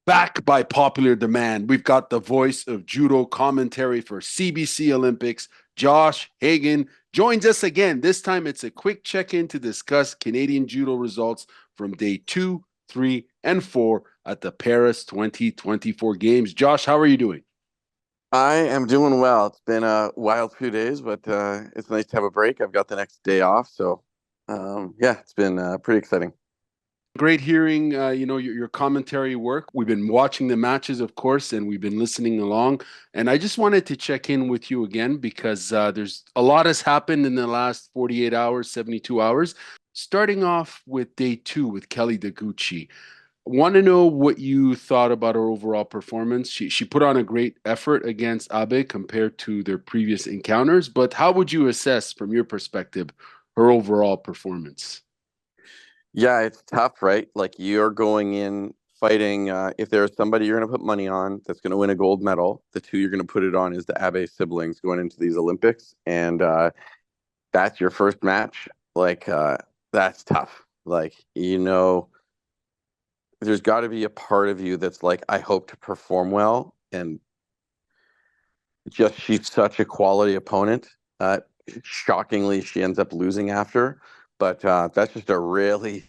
Back by popular demand, we've got the voice of judo commentary for CBC Olympics. Josh Hagen joins us again. This time it's a quick check-in to discuss Canadian judo results from day 2, 3, and 4 at the Paris 2024 Games. Josh, how are you doing? I am doing well. It's been a wild few days, but it's nice to have a break. I've got the next day off, so yeah, it's been pretty exciting. Great hearing, your commentary work. We've been watching the matches, of course, and we've been listening along. And I just wanted to check in with you again because there's a lot has happened in the last 48 hours, 72 hours. Starting off with day 2 with Kelly Deguchi. Want to know what you thought about her overall performance. She put on a great effort against Abe compared to their previous encounters, but how would you assess, from your perspective, her overall performance? Yeah, it's tough, right? Like you're going in fighting. If there's somebody you're going to put money on that's going to win a gold medal, the two you're going to put it on is the Abe siblings going into these Olympics, and that's your first match. Like that's tough. Like there's got to be a part of you that's like, I hope to perform well, and just she's such a quality opponent. Shockingly, she ends up losing after, but that's just a really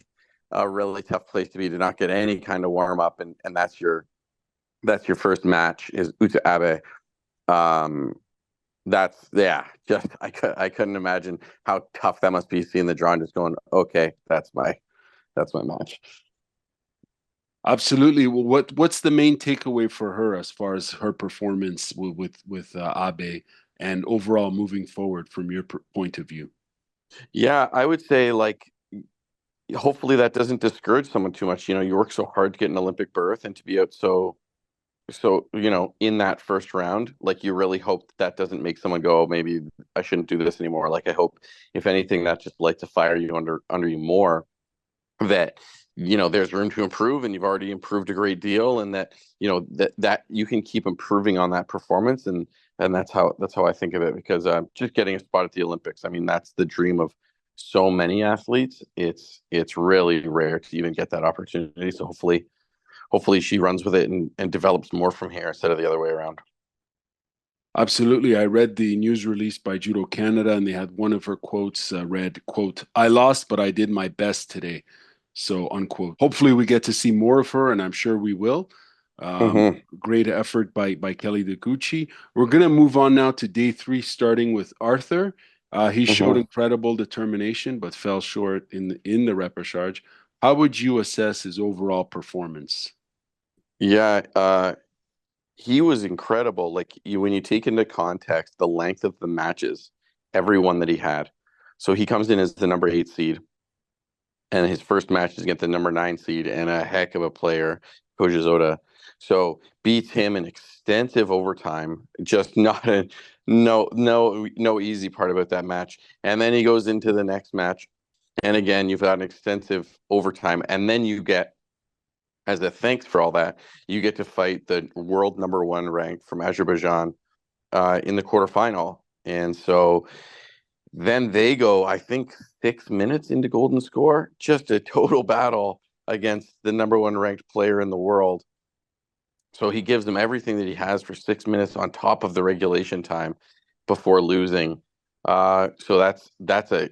tough place to be to not get any kind of warm up, and that's your first match is Uta Abe. Um, that's yeah, just I couldn't imagine how tough that must be seeing the draw and just going, okay, that's my match. Absolutely. Well, what's the main takeaway for her as far as her performance with Abe and overall moving forward from your point of view? Yeah, I would say like hopefully that doesn't discourage someone too much. You work so hard to get an Olympic berth and to be out so in that first round, like you really hope that doesn't make someone go, oh, maybe I shouldn't do this anymore. Like I hope if anything that just lights a fire you under you more, that there's room to improve and you've already improved a great deal, and that that you can keep improving on that performance, and that's how I think of it, because just getting a spot at the Olympics, I mean, that's the dream of so many athletes. It's really rare to even get that opportunity, so hopefully she runs with it and develops more from here instead of the other way around. Absolutely. I read the news release by Judo Canada, and they had one of her quotes read, quote, "I lost, but I did my best today." So, unquote. Hopefully, we get to see more of her, and I'm sure we will. Hmm. Great effort by Kelly Deguchi. We're going to move on now to day 3, starting with Arthur. He showed Hmm. incredible determination, but fell short in the repechage. How would you assess his overall performance? Yeah, he was incredible. Like when you take into context the length of the matches, every one that he had. So he comes in as the number 8 seed, and his first match is against the number 9 seed and a heck of a player, Kojizoda. So beats him in extensive overtime. Just not a no easy part about that match. And then he goes into the next match, and again you've got an extensive overtime, and then you get, as a thanks for all that, you get to fight the world number 1 ranked from Azerbaijan in the quarterfinal. And so then they go, I think, 6 minutes into golden score, just a total battle against the number 1 ranked player in the world. So he gives them everything that he has for 6 minutes on top of the regulation time before losing. So that's a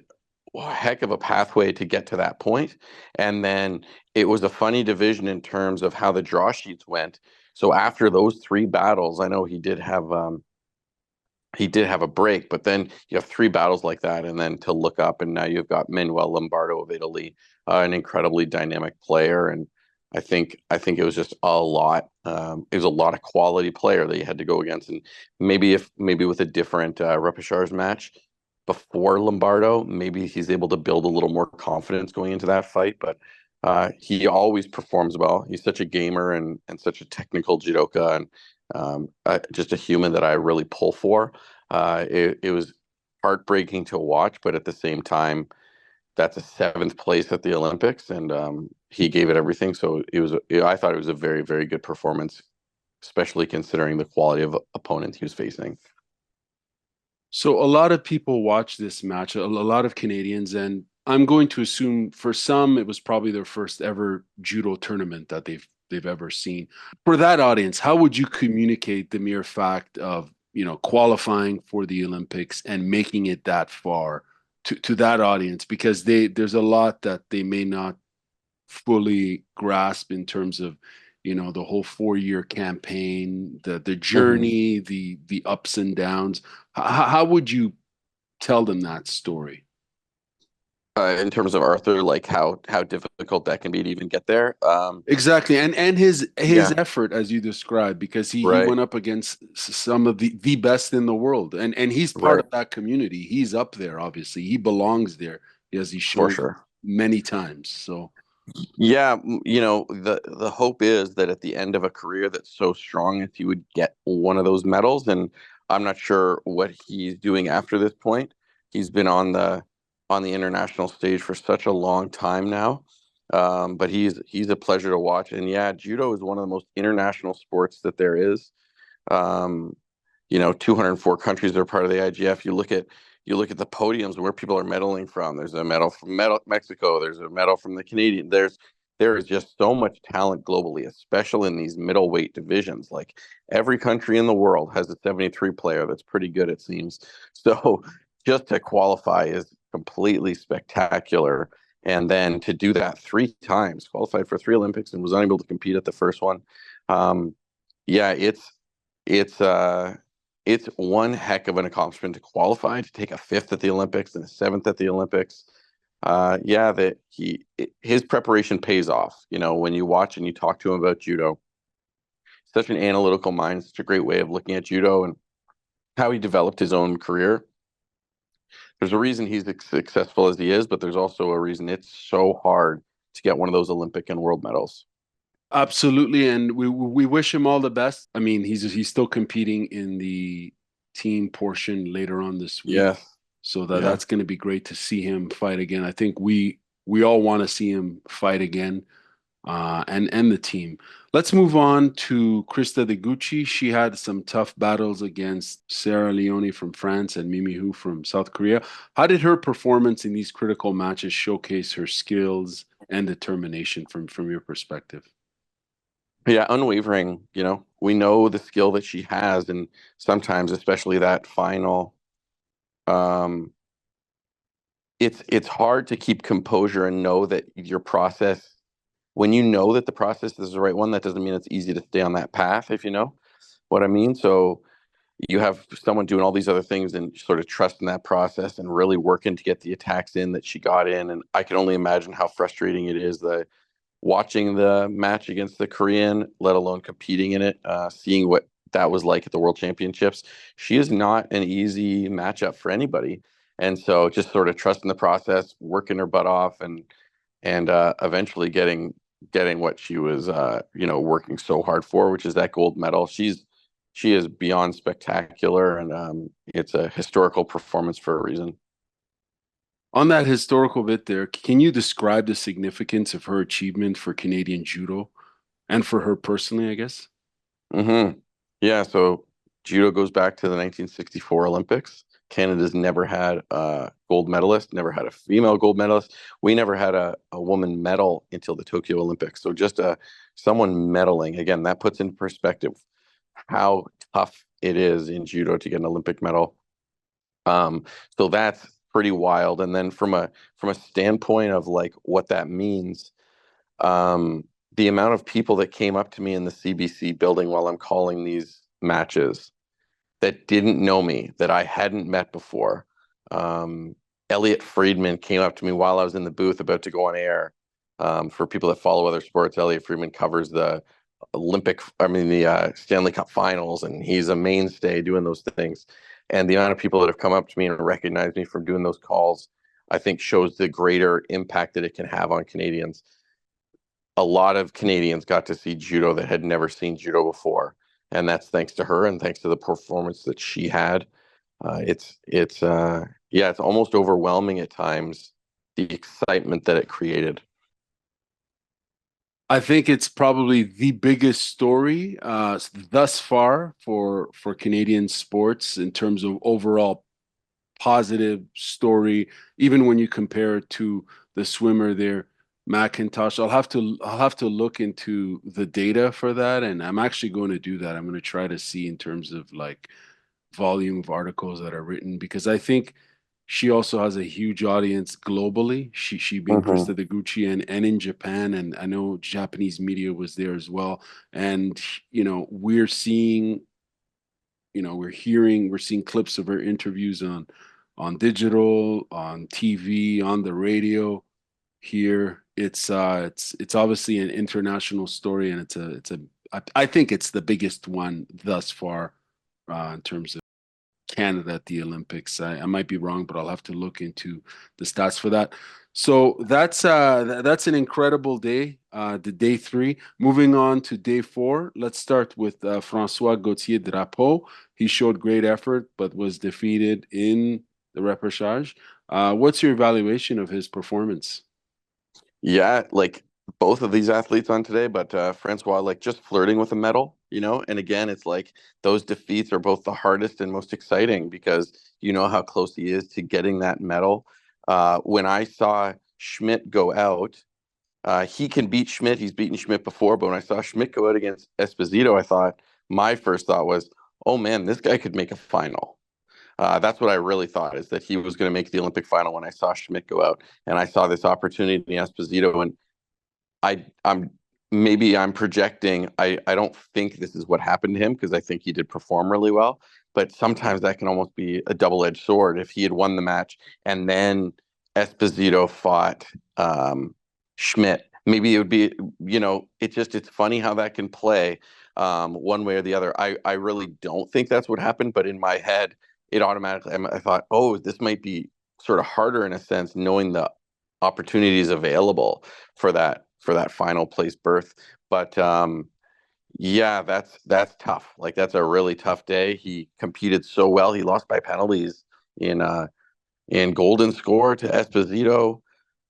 heck of a pathway to get to that point. And then it was a funny division in terms of how the draw sheets went. So after those 3 battles, I know he did have a break, but then you have 3 battles like that, and then to look up, and now you've got Manuel Lombardo of Italy, an incredibly dynamic player, and I think it was just a lot. It was a lot of quality player that you had to go against, and maybe with a different repechage match before Lombardo, maybe he's able to build a little more confidence going into that fight. But he always performs well. He's such a gamer and such a technical judoka, and just a human that I really pull for. It was heartbreaking to watch, but at the same time, that's a 7th place at the Olympics, and he gave it everything. So I thought it was a very, very good performance, especially considering the quality of opponent he was facing. So a lot of people watch this match, a lot of Canadians, and I'm going to assume for some it was probably their first ever judo tournament that they've they've ever seen. For that audience, how would you communicate the mere fact of, qualifying for the Olympics and making it that far to that audience? Because there's a lot that they may not fully grasp in terms of, the whole 4-year campaign, the Mhm. journey, the ups and downs. How would you tell them that story? In terms of Arthur, like how difficult that can be to even get there. Exactly, and his Yeah, effort, as you described, because he right, went up against some of the best in the world, and he's part right, of that community. He's up there, obviously. He belongs there, as he for showed sure. many times. So Yeah, the hope is that at the end of a career that's so strong, if he would get one of those medals, and I'm not sure what he's doing after this point. He's been on the international stage for such a long time now, but he's a pleasure to watch. And yeah, judo is one of the most international sports that there is. Um, 204 countries are part of the IGF. You look at the podiums where people are medaling from. There's a medal from Mexico. There's a medal from the Canadian. There is just so much talent globally, especially in these middleweight divisions. Like every country in the world has a 73 player that's pretty good, it seems. So just to qualify is completely spectacular. And then to do that 3 times, qualified for 3 Olympics and was unable to compete at the first one. Um, yeah, it's it's one heck of an accomplishment to qualify, to take a fifth at the Olympics and a seventh at the Olympics. Yeah, that his preparation pays off. When you watch and you talk to him about judo, such an analytical mind, such a great way of looking at judo and how he developed his own career. There's a reason he's as successful as he is, but there's also a reason it's so hard to get one of those Olympic and world medals. absolutely, and we wish him all the best. I mean, he's still competing in the team portion later on this week, Yes, so yeah. that's going to be great to see him fight again. I think we all want to see him fight again. And the team. Let's move on to Krista Deguchi. She had some tough battles against Sarah Leone from France and Mimi Hu from South Korea. How did her performance in these critical matches showcase her skills and determination from your perspective? Yeah, unwavering. We know the skill that she has, and sometimes, especially that final, um, it's hard to keep composure and know that your process. When you know that the process is the right one, that doesn't mean it's easy to stay on that path, if you know what I mean. So you have someone doing all these other things and sort of trusting that process and really working to get the attacks in that she got in. And I can only imagine how frustrating it is that watching the match against the Korean, let alone competing in it, seeing what that was like at the World Championships. She is not an easy matchup for anybody. And so just sort of trusting the process, working her butt off, and eventually getting what she was working so hard for, which is that gold medal. She is beyond spectacular, and it's a historical performance for a reason. On that historical bit there, can you describe the significance of her achievement for Canadian Judo and for her personally, I guess? hmm Yeah, so judo goes back to the 1964 Olympics. Canada's never had a gold medalist, never had a female gold medalist. We never had a woman medal until the Tokyo Olympics. So just someone medaling, again, that puts in perspective how tough it is in judo to get an Olympic medal. So that's pretty wild. And then from a standpoint of like what that means, um, the amount of people that came up to me in the CBC building while I'm calling these matches that didn't know me, that I hadn't met before. Elliot Friedman came up to me while I was in the booth about to go on air. For people that follow other sports, Elliot Friedman covers the Stanley Cup Finals, and he's a mainstay doing those things. And the amount of people that have come up to me and recognized me from doing those calls, I think shows the greater impact that it can have on Canadians. A lot of Canadians got to see judo that had never seen judo before, and that's thanks to her and thanks to the performance that she had. Yeah, it's almost overwhelming at times, the excitement that it created. I think it's probably the biggest story thus far for Canadian sports in terms of overall positive story, even when you compare it to the swimmer there. McIntosh. I'll have to look into the data for that, and I'm actually going to do that. I'm going to try to see in terms of like volume of articles that are written because I think she also has a huge audience globally. She being Hmm. Krista Deguchi and in Japan, and I know Japanese media was there as well. And we're seeing, we're seeing clips of her interviews on digital, on TV, on the radio here. It's obviously an international story, and I think it's the biggest one thus far in terms of Canada at the Olympics. I might be wrong, but I'll have to look into the stats for that. So that's an incredible day, the day three. Moving on to day four, let's start with François Gauthier Drapeau. He showed great effort, but was defeated in the repechage. What's your evaluation of his performance? Yeah, like both of these athletes on today, but Francois, like just flirting with a medal, you know. And again, it's like those defeats are both the hardest and most exciting because you know how close he is to getting that medal. When I saw Schmidt go out, he can beat Schmidt. He's beaten Schmidt before, but when I saw Schmidt go out against Esposito, my first thought was, oh man, this guy could make a final. That's what I really thought is that he was going to make the Olympic final when I saw Schmidt go out, and I saw this opportunity in Esposito, and I'm maybe I'm projecting. I don't think this is what happened to him because I think he did perform really well. But sometimes that can almost be a double-edged sword. If he had won the match and then Esposito fought Schmidt, maybe it would be, it's funny how that can play one way or the other. I really don't think that's what happened, but in my head, it automatically, I thought, oh, this might be sort of harder in a sense, knowing the opportunities available for that final place berth. But yeah, that's tough. Like that's a really tough day. He competed so well. He lost by penalties in golden score to Esposito.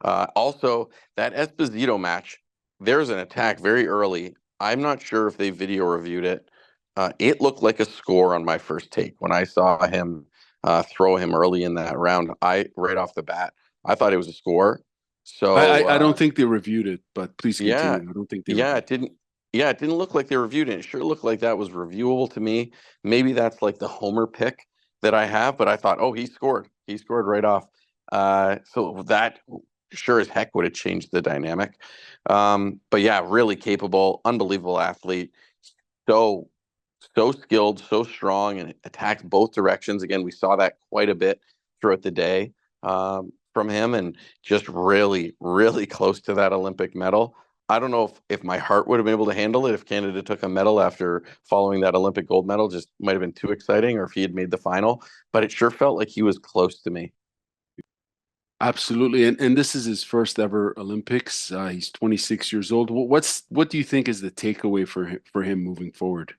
Also, that Esposito match, there's an attack very early. I'm not sure if they video reviewed it. It looked like a score on my first take when I saw him throw him early in that round. I right off the bat, I thought it was a score. I, So I I don't think they reviewed it, but please yeah, continue. I don't think they yeah, reviewed it didn't. Yeah, it didn't look like they reviewed it. It sure looked like that was reviewable to me. Maybe that's like the homer pick that I have, but I thought, oh, he scored. He scored right off. So that sure as heck would have changed the dynamic. But yeah, really capable, unbelievable athlete. So so skilled, so strong, and attacks both directions. Again, we saw that quite a bit throughout the day from him, and just really, really close to that Olympic medal. I don't know if my heart would have been able to handle it if Canada took a medal after following that Olympic gold medal. Just might have been too exciting, or if he had made the final. But it sure felt like he was close to me. Absolutely, and this is his first ever Olympics. He's 26 years old. What do you think is the takeaway for him moving forward?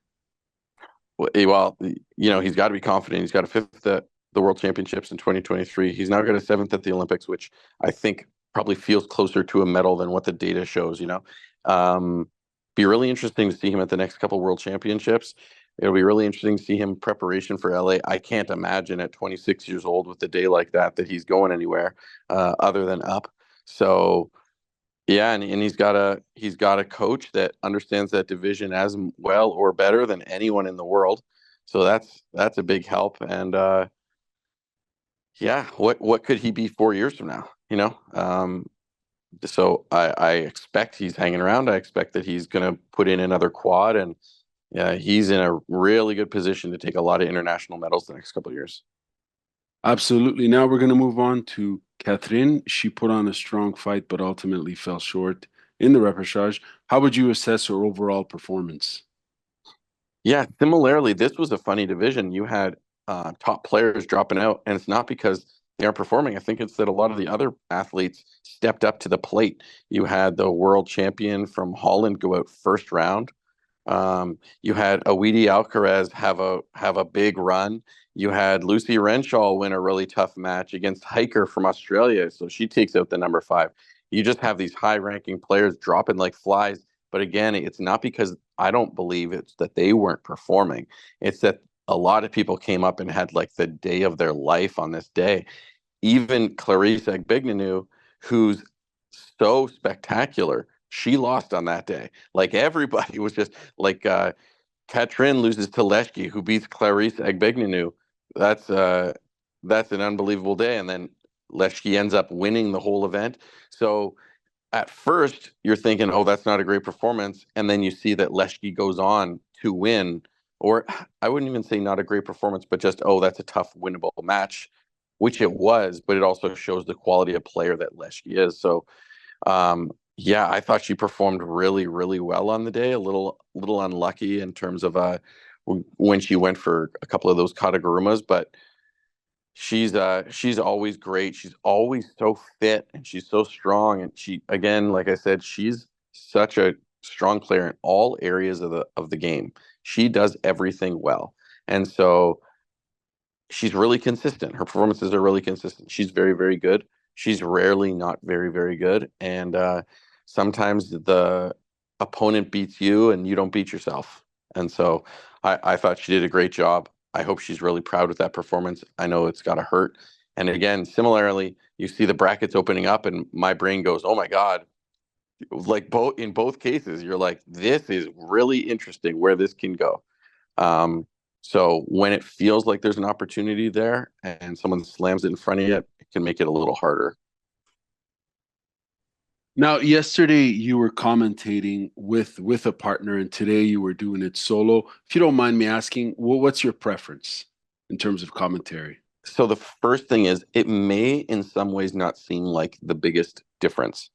Well, he's got to be confident. He's got a fifth at the World Championships in 2023. He's now got a seventh at the Olympics, which I think probably feels closer to a medal than what the data shows. Be really interesting to see him at the next couple World Championships. It'll be really interesting to see him preparation for LA. I can't imagine at 26 years old with a day like that he's going anywhere other than up. So yeah, and he's got a coach that understands that division as well or better than anyone in the world. So that's a big help. And yeah, what could he be 4 years from now? So I expect he's hanging around. I expect that he's going to put in another quad, and yeah, he's in a really good position to take a lot of international medals the next couple of years. Absolutely. Now we're going to move on to Catherine. She put on a strong fight, but ultimately fell short in the repechage. How would you assess her overall performance? Yeah, similarly, this was a funny division. You had top players dropping out, and it's not because they aren't performing. I think it's that a lot of the other athletes stepped up to the plate. You had the world champion from Holland go out first round. You had Awidi Alcaraz have a big run. You had Lucy Renshaw win a really tough match against Hiker from Australia, so she takes out the number five. You just have these high-ranking players dropping like flies. But again, it's not because I don't believe it's that they weren't performing. It's that a lot of people came up and had like the day of their life on this day. Even Clarice Agbegnanu, who's so spectacular. She lost on that day. Like everybody was just like Catherine loses to Leshki, who beats Clarice Agbegnanu. That's uh that's an unbelievable day. And then Leshki ends up winning the whole event. So at first you're thinking, oh, that's not a great performance. And then you see that Leshki goes on to win, or I wouldn't even say not a great performance, but just, oh, that's a tough winnable match, which it was, but it also shows the quality of player that Leshki is. So yeah, I thought she performed really, really well on the day. A little unlucky in terms of when she went for a couple of those katagurumas, but she's always great. She's always so fit and she's so strong. And she, again, like I said, she's such a strong player in all areas of the game. She does everything well. And so she's really consistent. Her performances are really consistent. She's very, very good. She's rarely not very, very good. And sometimes the opponent beats you and you don't beat yourself. And so I thought she did a great job. I hope she's really proud with that performance. I know it's got to hurt. And again, similarly, you see the brackets opening up and my brain goes, oh my God. Like in both cases, you're like, this is really interesting where this can go. Um, so when it feels like there's an opportunity there and someone slams it in front of you, it can make it a little harder. Now, yesterday you were commentating with a partner, and today you were doing it solo. If you don't mind me asking, what's your preference in terms of commentary? So the first thing is it may in some ways not seem like the biggest difference.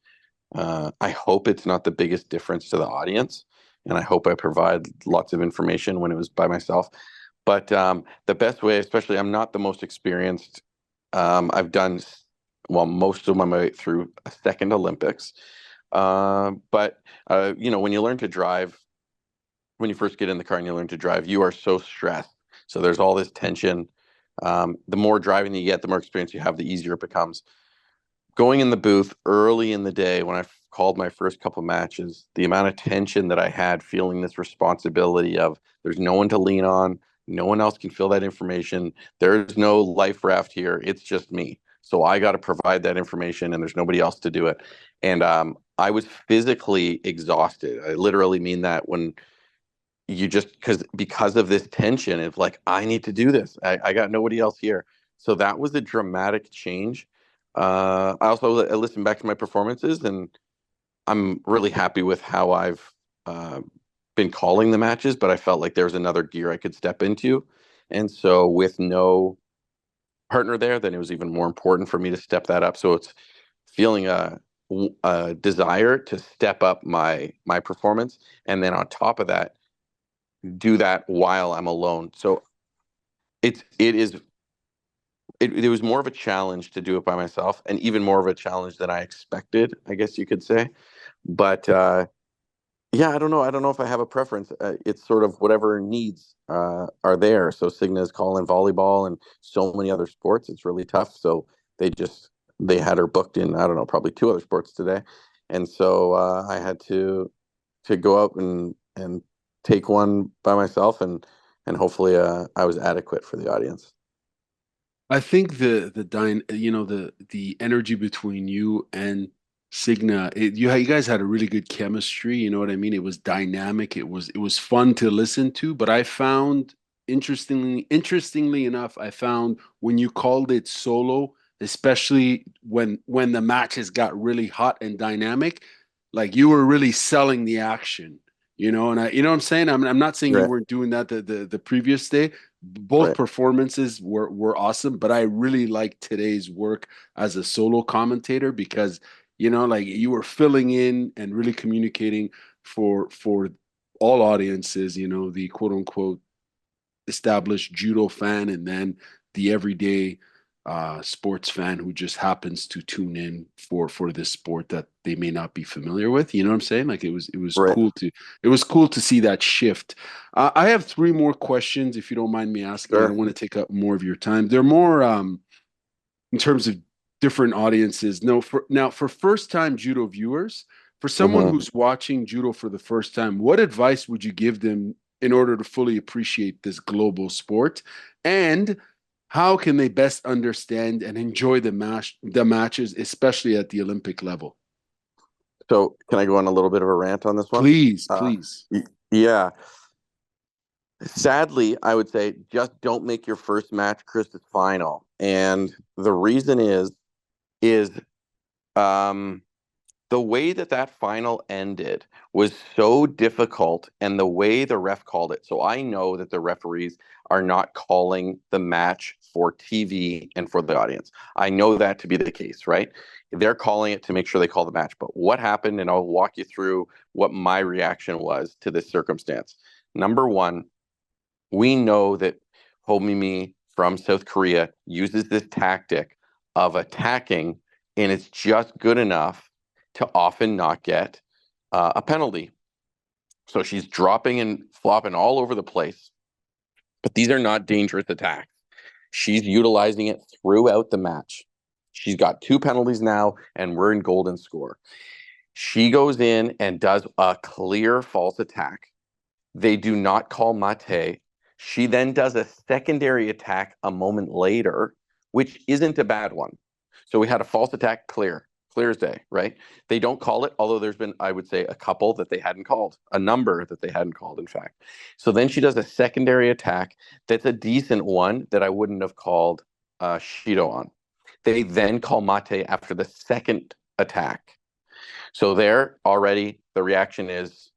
I hope it's not the biggest difference to the audience, and I hope I provide lots of information when it was by myself. But the best way, especially, I'm not the most experienced. I've done well most of my way through a second Olympics, but when you learn to drive, when you first get in the car and you learn to drive, you are so stressed. So there's all this tension. The more driving you get, the more experience you have, the easier it becomes. Going in the booth early in the day when I called my first couple matches, the amount of tension that I had, feeling this responsibility of there's no one to lean on, no one else can feel that information. There's no life raft here. It's just me. So I got to provide that information, and there's nobody else to do it. And I was physically exhausted. I literally mean that when you just because of this tension of like, I need to do this. I got nobody else here. So that was a dramatic change. I listened back to my performances, and I'm really happy with how I've been calling the matches, but I felt like there was another gear I could step into. And so with no partner there, then it was even more important for me to step that up. So it's feeling a desire to step up my performance. And then on top of that, do that while I'm alone. So it was more of a challenge to do it by myself, and even more of a challenge than I expected, I guess you could say. But yeah, I don't know. I don't know if I have a preference. It's sort of whatever needs are there. So Signa's calling volleyball and so many other sports. It's really tough. So they had her booked in, I don't know, probably two other sports today, and so I had to go out and take one by myself, and hopefully I was adequate for the audience. I think the energy between you and Signa, you guys had a really good chemistry. You know what I mean? It was dynamic. It was fun to listen to. But I found interestingly enough, I found when you called it solo, especially when the matches got really hot and dynamic, like you were really selling the action. And you know what I'm saying? I'm not saying you Right, weren't doing that the previous day. Both right, performances were awesome, but I really liked today's work as a solo commentator because like you were filling in and really communicating for all audiences, the quote unquote established judo fan and then the everyday sports fan who just happens to tune in for this sport that they may not be familiar with. You know what I'm saying? Like it was right. cool to see that shift. I have three more questions, if you don't mind me asking. I don't Sure. want to take up more of your time. They're more in terms of different audiences. No, for first time judo viewers, for someone Hmm. who's watching judo for the first time, what advice would you give them in order to fully appreciate this global sport? And how can they best understand and enjoy the matches, especially at the Olympic level? So can I go on a little bit of a rant on this one? Please, please. Yeah. Sadly, I would say just don't make your first match Krista's final. And the reason is um, the way that final ended was so difficult, and the way the ref called it. So I know that the referees are not calling the match for TV and for the audience. I know that to be the case, right? They're calling it to make sure they call the match. But what happened, and I'll walk you through what my reaction was to this circumstance. Number one, we know that Homimi from South Korea uses this tactic of attacking, and it's just good enough to often not get a penalty. So she's dropping and flopping all over the place, but these are not dangerous attacks. She's utilizing it throughout the match. She's got 2 penalties now, and we're in golden score. She goes in and does a clear false attack. They do not call mate. She then does a secondary attack a moment later, which isn't a bad one. So we had a false attack clear as day, right? They don't call it, although there's been, I would say, a couple that they hadn't called, a number that they hadn't called, in fact. So then she does a secondary attack that's a decent one that I wouldn't have called Shido on. They then call mate after the second attack. So there already the reaction is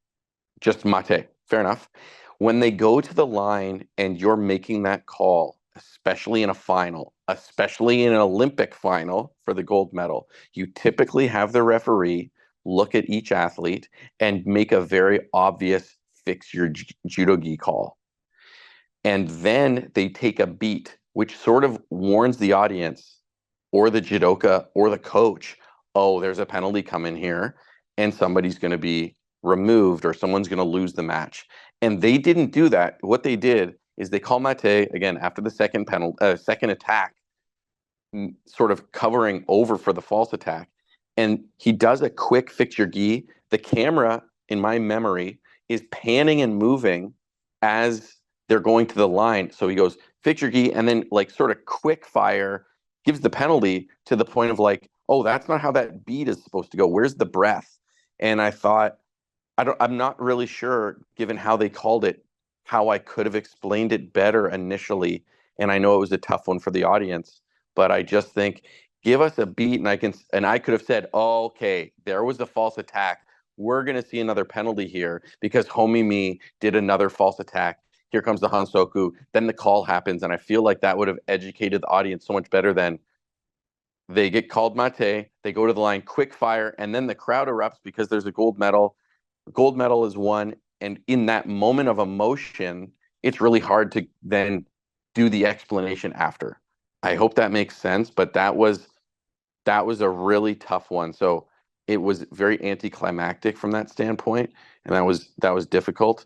just mate. Fair enough. When they go to the line and you're making that call, especially in a final, especially in an Olympic final for the gold medal, you typically have the referee look at each athlete and make a very obvious fix your judo-gi call. And then they take a beat, which sort of warns the audience or the judoka or the coach, oh, there's a penalty coming here and somebody's going to be removed or someone's going to lose the match. And they didn't do that. What they did is they call mate again after the second attack, sort of covering over for the false attack. And he does a quick fix your gi. The camera, in my memory, is panning and moving as they're going to the line. So he goes, fix your gi, and then like sort of quick fire gives the penalty to the point of like, oh, that's not how that beat is supposed to go. Where's the breath? And I thought, I'm not really sure, given how they called it, how I could have explained it better initially. And I know it was a tough one for the audience, but I just think give us a beat, and I could have said, oh, okay, there was a false attack. We're going to see another penalty here because Homimi did another false attack. Here comes the Hansoku. Then the call happens, and I feel like that would have educated the audience so much better than they get called mate, they go to the line, quick fire, and then the crowd erupts because there's a gold medal. Gold medal is won, and in that moment of emotion, it's really hard to then do the explanation after. I hope that makes sense, but that was a really tough one. So it was very anticlimactic from that standpoint, and that was difficult.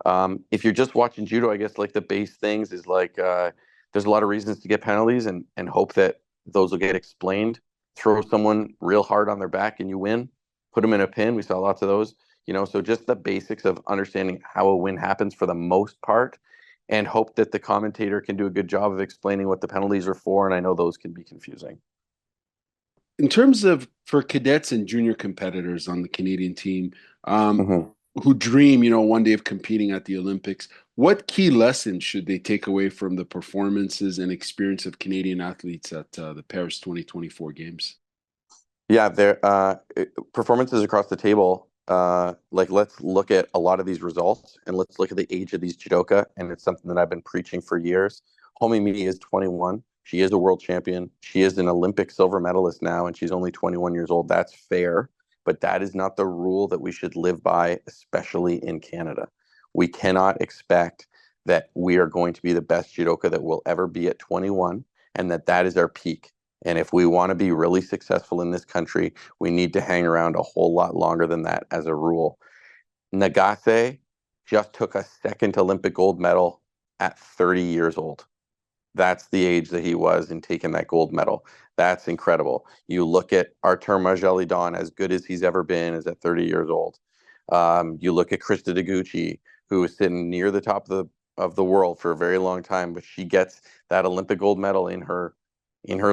If you're just watching judo, I guess like the base things is like there's a lot of reasons to get penalties, and hope that those will get explained. Throw someone real hard on their back and you win. Put them in a pin. We saw lots of those. So just the basics of understanding how a win happens for the most part, and hope that the commentator can do a good job of explaining what the penalties are for. And I know those can be confusing. In terms of for cadets and junior competitors on the Canadian team, who dream, one day of competing at the Olympics, what key lessons should they take away from the performances and experience of Canadian athletes at the Paris 2024 Games? Yeah, there performances across the table. Let's look at a lot of these results, and let's look at the age of these judoka. And it's something that I've been preaching for years. Homimi is 21. She is a world champion. She is an Olympic silver medalist now, and she's only 21 years old. That's fair, but that is not the rule that we should live by, especially in Canada. We cannot expect that we are going to be the best judoka that we'll ever be at 21, and that is our peak. And if we want to be really successful in this country, we need to hang around a whole lot longer than that as a rule. Nagase just took a second Olympic gold medal at 30 years old. That's the age that he was in taking that gold medal. That's incredible. You look at Artur Margelidon, as good as he's ever been, is at 30 years old. You look at Krista Deguchi, who is sitting near the top of the world for a very long time, but she gets that Olympic gold medal in her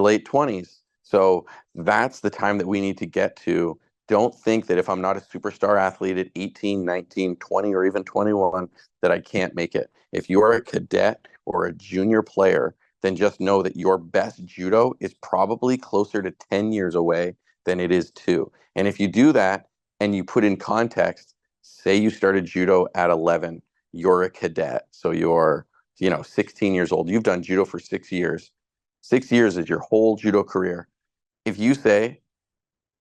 late 20s. So that's the time that we need to get to don't think that if I'm not a superstar athlete at 18, 19, 20, or even 21, that I can't make it. If you're a cadet or a junior player, then just know that your best judo is probably closer to 10 years away than it is 2. And if you do that and you put in context, say you started judo at 11, you're a cadet. So you're, 16 years old. You've done judo for 6 years. 6 years is your whole judo career. If you say,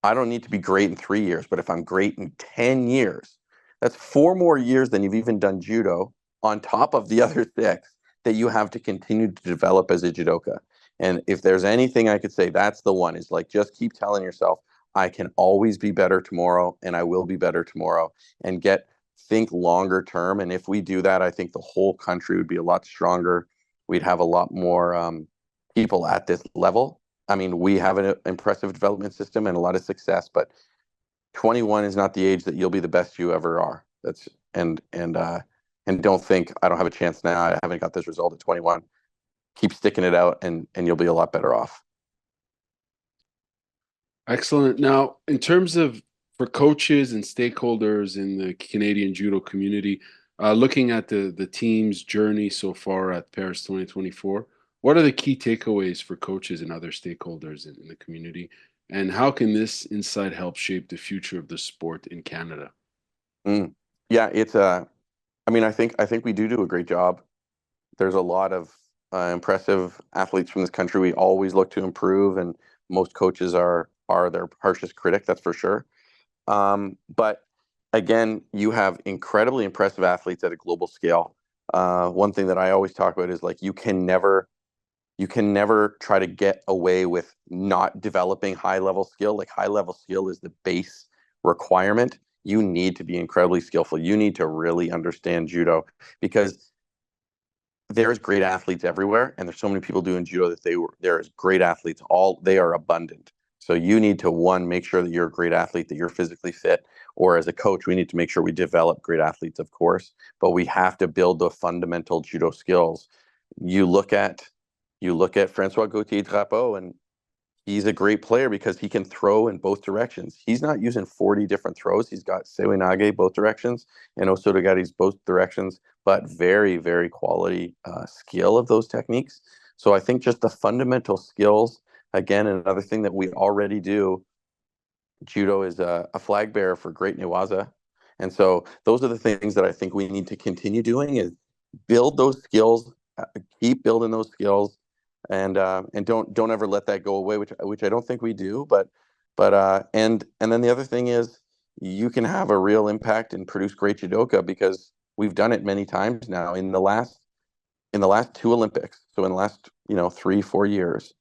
I don't need to be great in 3 years, but if I'm great in 10 years, that's 4 more years than you've even done judo on top of the other 6 that you have to continue to develop as a judoka. And if there's anything I could say, that's the one, is like, just keep telling yourself, I can always be better tomorrow and I will be better tomorrow, and think longer term. And if we do that, I think the whole country would be a lot stronger. We'd have a lot more people at this level. I mean, we have an impressive development system and a lot of success, but 21 is not the age that you'll be the best you ever are. That's and don't think I don't have a chance now. I haven't got this result at 21. Keep sticking it out, and you'll be a lot better off. Excellent. Now, in terms of for coaches and stakeholders in the Canadian judo community, looking at the team's journey so far at Paris 2024, what are the key takeaways for coaches and other stakeholders in the community? And how can this insight help shape the future of the sport in Canada? Yeah, it's I mean, I think we do a great job. There's a lot of impressive athletes from this country. We always look to improve, and most coaches are their harshest critic. That's for sure. But again, you have incredibly impressive athletes at a global scale. One thing that I always talk about is, like, you can never try to get away with not developing high level skill. Like, high level skill is the base requirement. You need to be incredibly skillful. You need to really understand judo, because there's great athletes everywhere, and there's so many people doing judo that there's great athletes. They are abundant. So you need to, one, make sure that you're a great athlete, that you're physically fit. Or as a coach, we need to make sure we develop great athletes, of course, but we have to build the fundamental judo skills. You look at François Gauthier Drapeau, and he's a great player because he can throw in both directions. He's not using 40 different throws. He's got Seiwenage both directions and Osotogari's both directions, but very, very quality skill of those techniques. So I think just the fundamental skills, again, another thing that we already do, judo is a flag bearer for Great Newaza. And so those are the things that I think we need to continue doing, is build those skills, keep building those skills, and don't ever let that go away, which I don't think we do. But and then the other thing is, you can have a real impact and produce great judoka, because we've done it many times now in the last 2 Olympics. So in the last 3-4 years,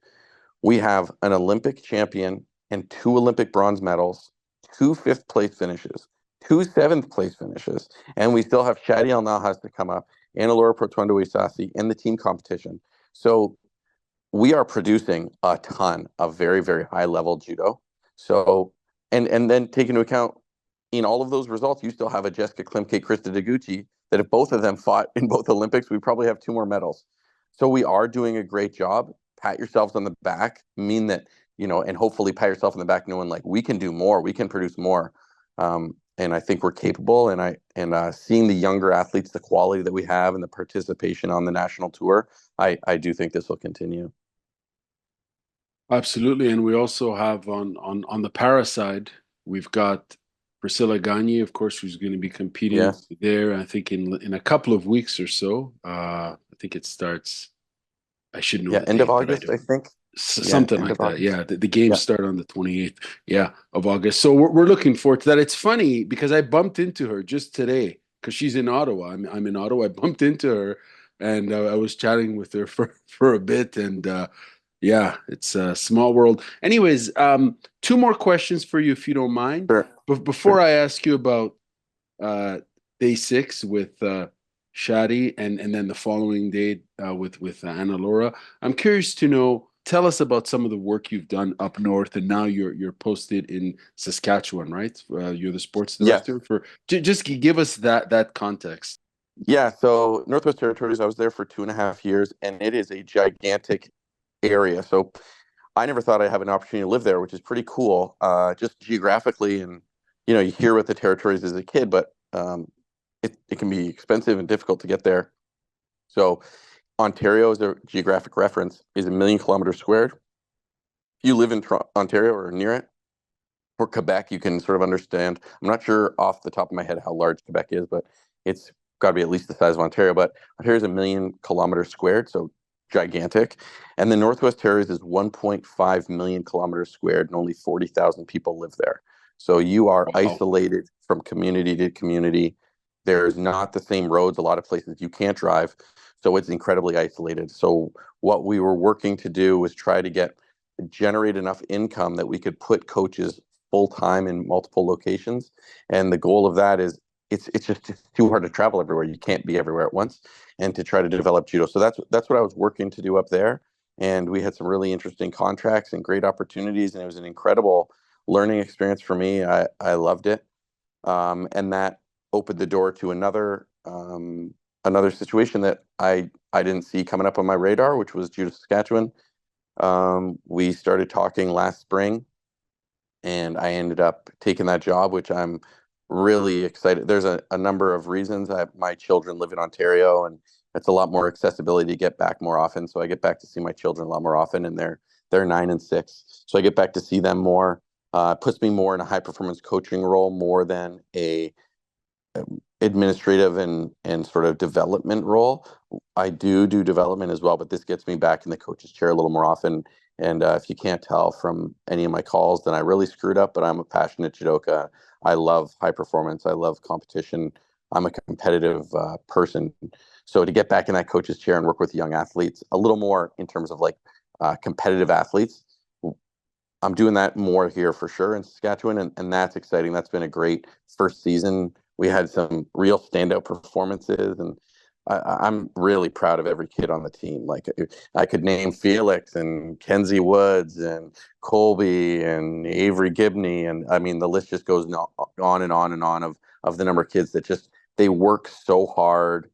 we have an Olympic champion and 2 Olympic bronze medals, 2 fifth place finishes, 2 seventh place finishes, and we still have Shady ElNahas to come up, and Laura Portuondo Isasi in the team competition. So we are producing a ton of very, very high level judo. So, and then take into account, in all of those results, you still have a Jessica Klimke, Krista Deguchi, that if both of them fought in both Olympics, we probably have 2 more medals. So we are doing a great job. Pat yourselves on the back, mean that, and hopefully pat yourself on the back knowing, like, we can do more, we can produce more. And I think we're capable, and seeing the younger athletes, the quality that we have, and the participation on the national tour, I do think this will continue. Absolutely. And we also have on the para side, we've got Priscilla Gagne, of course, who's going to be competing Yes. there, I think in a couple of weeks or so. I think it starts, I should know Yeah, the end of date, but I August, I don't. think. Yeah, Something end like of that. August. Yeah, the games Yeah. start on the 28th, yeah, of August. So we're looking forward to that. It's funny because I bumped into her just today because she's in Ottawa. I'm in Ottawa. I bumped into her, and I was chatting with her for a bit, and yeah, it's a small world. Anyways, 2 more questions for you if you don't mind. Sure. But before Sure. I ask you about uh, day 6 with Shadi, and then the following day with Anna Laura. I'm curious to know. Tell us about some of the work you've done up north, and now you're posted in Saskatchewan, right? You're the sports Yes. director for. Just give us that context. Yeah. So Northwest Territories, I was there for 2.5 years, and it is a gigantic area. So I never thought I'd have an opportunity to live there, which is pretty cool, just geographically. And, you hear what the territories as a kid, but it can be expensive and difficult to get there. So Ontario, as a geographic reference, is 1 million kilometers squared. If you live in Ontario or near it, or Quebec, you can sort of understand. I'm not sure off the top of my head how large Quebec is, but it's got to be at least the size of Ontario. But Ontario is 1 million kilometers squared, so gigantic. And the Northwest Territories is 1.5 million kilometers squared, and only 40,000 people live there. So you are Wow. isolated from community to community. There's not the same roads. A lot of places you can't drive, so it's incredibly isolated. So what we were working to do was try to generate enough income that we could put coaches full time in multiple locations. And the goal of that is it's too hard to travel everywhere. You can't be everywhere at once, and to try to develop judo. So that's what I was working to do up there. And we had some really interesting contracts and great opportunities, and it was an incredible learning experience for me. I loved it, and that opened the door to another situation that I didn't see coming up on my radar, which was Judo Saskatchewan. We started talking last spring, and I ended up taking that job, which I'm really excited. There's a number of reasons. My children live in Ontario, and it's a lot more accessibility to get back more often. So I get back to see my children a lot more often, and they're 9 and 6. So I get back to see them more. Puts me more in a high performance coaching role more than a administrative and sort of development role. I do development as well, but this gets me back in the coach's chair a little more often. And if you can't tell from any of my calls, then I really screwed up, but I'm a passionate judoka. I love high performance. I love competition. I'm a competitive person. So to get back in that coach's chair and work with young athletes a little more in terms of like competitive athletes, I'm doing that more here for sure in Saskatchewan, and that's exciting. That's been a great first season. We had some real standout performances, and I'm really proud of every kid on the team. Like I could name Felix and Kenzie Woods and Colby and Avery Gibney, and I mean the list just goes on and on and on of the number of kids that just they work so hard.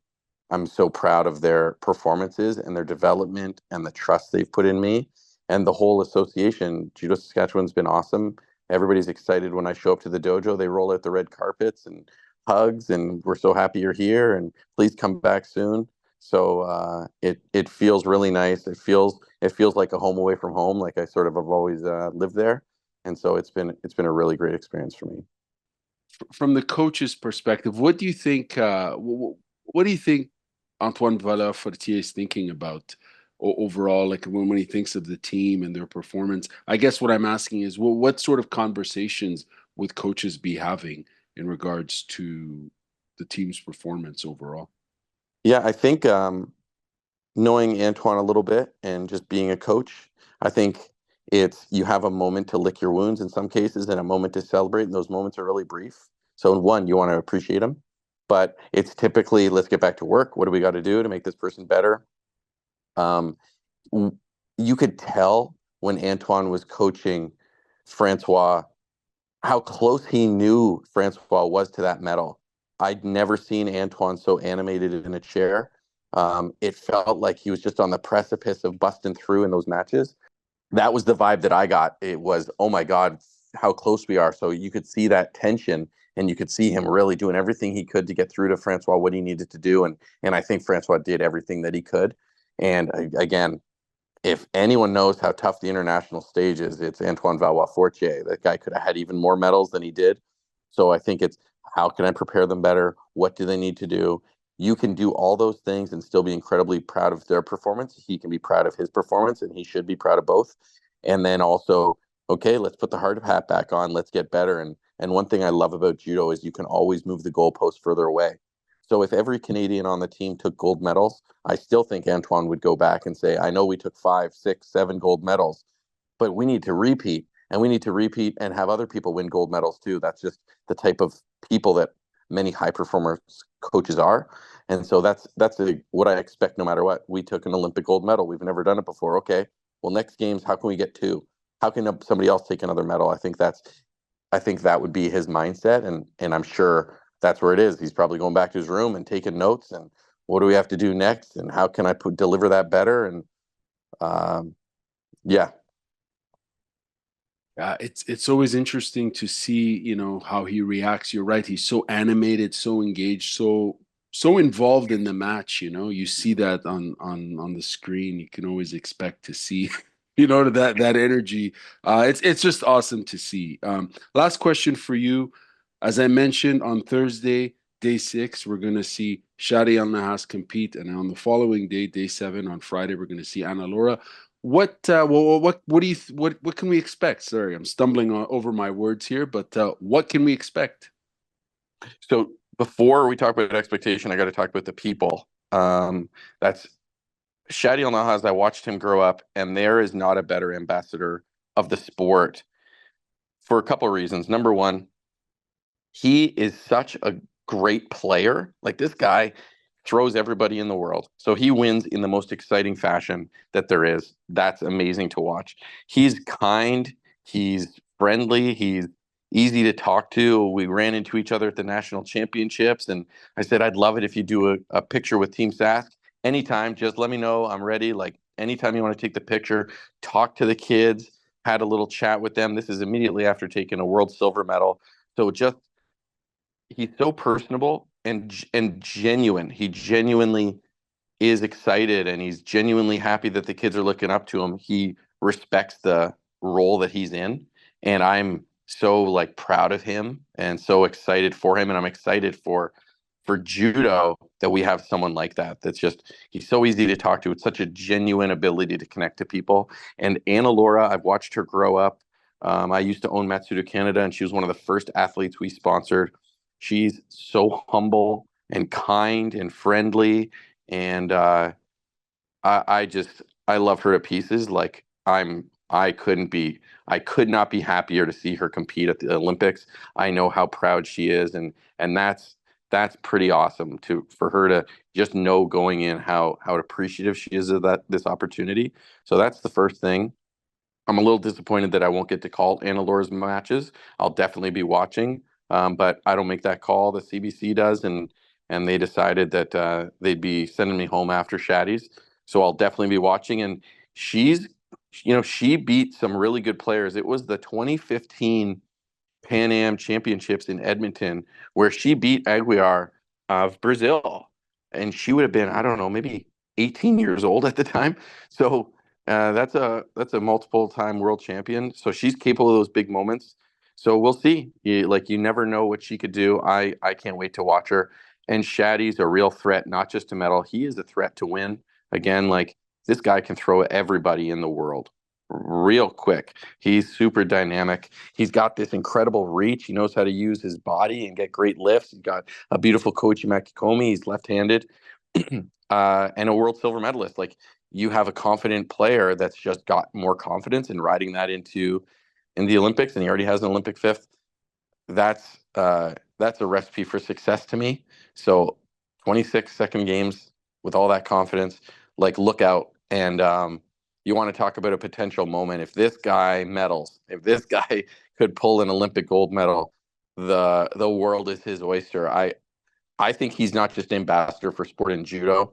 I'm so proud of their performances and their development and the trust they've put in me. And the whole association, Judo Saskatchewan's been awesome. Everybody's excited when I show up to the dojo. They roll out the red carpets and hugs, and we're so happy you're here, and please come back soon. So it feels really nice. It feels like a home away from home, like I sort of have always lived there. And so it's been a really great experience for me. From the coach's perspective, what do you think? What do you think Antoine Valeur-Fortier is thinking about overall, like when he thinks of the team and their performance? I guess what I'm asking is, well, what sort of conversations would coaches be having in regards to the team's performance overall? Yeah, I think knowing Antoine a little bit and just being a coach, I think it's you have a moment to lick your wounds in some cases and a moment to celebrate, and those moments are really brief. So in one, you want to appreciate them, but it's typically let's get back to work. What do we got to do to make this person better? Um, you could tell when Antoine was coaching François how close he knew Francois was to that medal. I'd never seen Antoine so animated in a chair. It felt like he was just on the precipice of busting through in those matches. That was the vibe that I got. It was, oh my God, how close we are. So you could see that tension, and you could see him really doing everything he could to get through to Francois what he needed to do. And I think Francois did everything that he could. And again, if anyone knows how tough the international stage is, it's Antoine Valois-Fortier. That guy could have had even more medals than he did. So I think it's how can I prepare them better? What do they need to do? You can do all those things and still be incredibly proud of their performance. He can be proud of his performance, and he should be proud of both. And then also, okay, let's put the hard hat back on. Let's get better. And one thing I love about judo is you can always move the goalpost further away. So if every Canadian on the team took gold medals, I still think Antoine would go back and say, I know we took 5, 6, 7 gold medals, but we need to repeat, and we need to repeat and have other people win gold medals too. That's just the type of people that many high performers coaches are. And so what I expect no matter what. We took an Olympic gold medal. We've never done it before. Okay, well, next games, how can we get 2? How can somebody else take another medal? I think that would be his mindset, and I'm sure that's where it is. He's probably going back to his room and taking notes, and what do we have to do next, and how can I deliver that better? And um, yeah, It's always interesting to see, how he reacts. You're right. He's so animated, so engaged, so involved in the match. You see that on the screen. You can always expect to see, that energy. It's just awesome to see. Last question for you. As I mentioned on Thursday, day 6, we're gonna see Shady ElNahas compete, and on the following day, day 7, on Friday, we're gonna see Ana Laura. What do you what can we expect? Sorry, I'm stumbling over my words here, but what can we expect? So before we talk about expectation, I got to talk about the people. That's Shady ElNahas. I watched him grow up, and there is not a better ambassador of the sport for a couple of reasons. Number one, he is such a great player. Like this guy throws everybody in the world. So he wins in the most exciting fashion that there is. That's amazing to watch. He's kind, he's friendly, he's easy to talk to. We ran into each other at the national championships, and I said, I'd love it if you do a picture with Team Sask. Anytime, just let me know. I'm ready. Like anytime you want to take the picture, talk to the kids, had a little chat with them. This is immediately after taking a world silver medal. So just he's so personable and genuine. He genuinely is excited and he's genuinely happy that the kids are looking up to him. He respects the role that he's in, and I'm so like proud of him and so excited for him, and I'm excited for judo that we have someone like that. That's just he's so easy to talk to. It's such a genuine ability to connect to people. And Ana Laura, I've watched her grow up. I used to own Matsudo Canada, and she was one of the first athletes we sponsored. She's so humble and kind and friendly, and I love her to pieces. Like I could not be happier to see her compete at the Olympics. I know how proud she is, and that's pretty awesome to for her to just know going in how appreciative she is of that this opportunity. So that's the first thing. I'm a little disappointed that I won't get to call Ana Laura's matches. I'll definitely be watching, but I don't make that call. The CBC does, and they decided that they'd be sending me home after Shaddy's, so I'll definitely be watching. And she's, she beat some really good players. It was the 2015 Pan Am Championships in Edmonton where she beat Aguiar of Brazil, and she would have been, I don't know, maybe 18 years old at the time. So that's a multiple time world champion. So she's capable of those big moments. So we'll see. You never know what she could do. I can't wait to watch her. And Shaddy's a real threat, not just to medal. He is a threat to win. Again, like this guy can throw everybody in the world real quick. He's super dynamic. He's got this incredible reach. He knows how to use his body and get great lifts. He's got a beautiful Koichi Makikomi. He's left-handed, and a world silver medalist. Like you have a confident player that's just got more confidence in riding that into in the Olympics, and he already has an Olympic fifth. That's a recipe for success to me. So 26 second games with all that confidence, like look out. And you want to talk about a potential moment. If this guy medals, if this guy could pull an Olympic gold medal, the world is his oyster. I think he's not just ambassador for sport and judo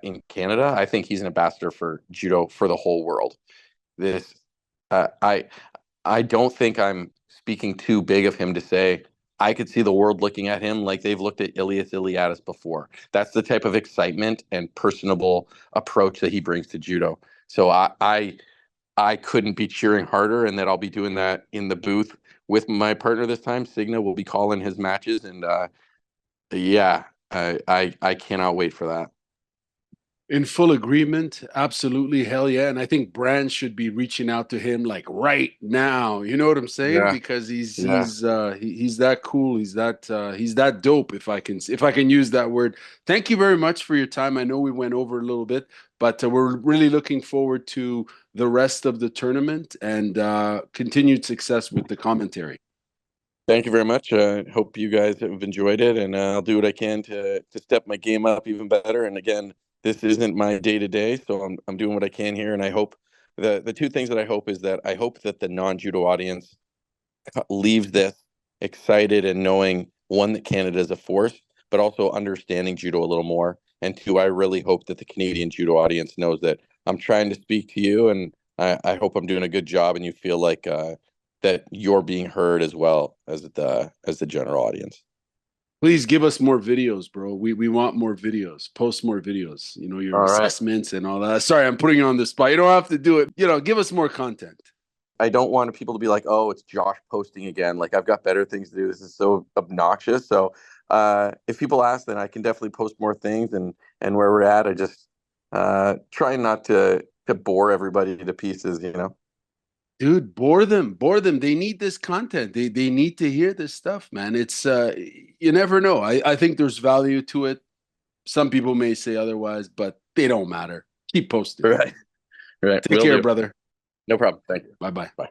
in Canada. I think he's an ambassador for judo for the whole world. This uh, I I don't think I'm speaking too big of him to say I could see the world looking at him like they've looked at Ilias Iliadis before. That's the type of excitement and personable approach that he brings to judo. So I couldn't be cheering harder, and that I'll be doing that in the booth with my partner this time. Signa will be calling his matches, and yeah, I cannot wait for that. In full agreement. Absolutely. Hell yeah. And I think brands should be reaching out to him like right now. You know what I'm saying? Yeah, Because he's yeah. he's he's that cool. He's that dope if I can use that word. Thank you very much for your time. I know we went over a little bit, but we're really looking forward to the rest of the tournament and continued success with the commentary. Thank you very much. Hope you guys have enjoyed it, and I'll do what I can to step my game up even better. And again, this isn't my day to day, so I'm doing what I can here. And I hope the two things that I hope is that I hope that the non judo audience leaves this excited and knowing one that Canada is a force, but also understanding judo a little more. And two, I really hope that the Canadian judo audience knows that I'm trying to speak to you, and I hope I'm doing a good job, and you feel like that you're being heard as well as the general audience. Please give us more videos, bro. We want more videos. Post more videos. You know, your All right. assessments and all that. Sorry, I'm putting you on the spot. You don't have to do it. You know, give us more content. I don't want people to be like, oh, it's Josh posting again. Like, I've got better things to do. This is so obnoxious. So if people ask, then I can definitely post more things. And where we're at, I just try not to bore everybody to pieces, you know. Dude, bore them. Bore them. They need this content. They need to hear this stuff, man. It's you never know. I think there's value to it. Some people may say otherwise, but they don't matter. Keep posting. Right. Right. Take Will care, do. brother. No problem. Thank you. Bye-bye. Bye.